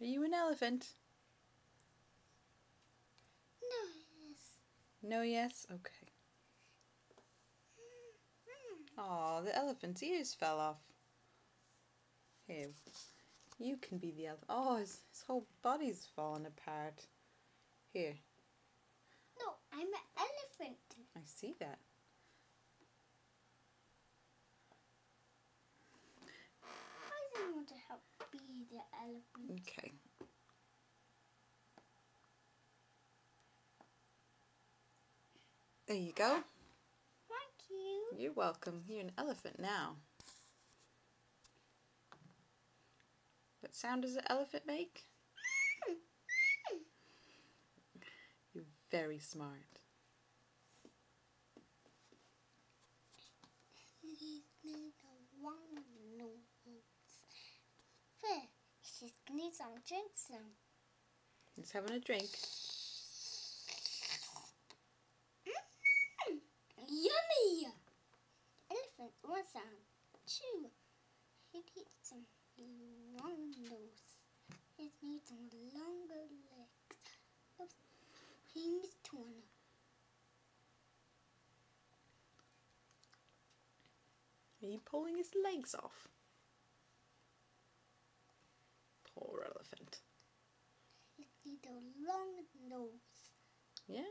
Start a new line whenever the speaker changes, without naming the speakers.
Are you an elephant?
No, yes.
No, yes? Okay. Aw, the elephant's ears fell off. Here, you can be the elephant. Oh, his whole body's fallen apart. Here,
No, I'm an elephant.
I see that.
I don't want to help be the elephant.
Okay. There you go.
Thank you.
You're welcome. You're an elephant now. What sound does an elephant make? You're very smart.
He's need a one nose. There, she needs some drink some.
He's having a drink.
Yummy! Elephant wants some too. He needs some long nose. He needs some longer legs. Oops. He needs one.
Are you pulling his legs off? Poor elephant.
He needs a long nose.
Yeah?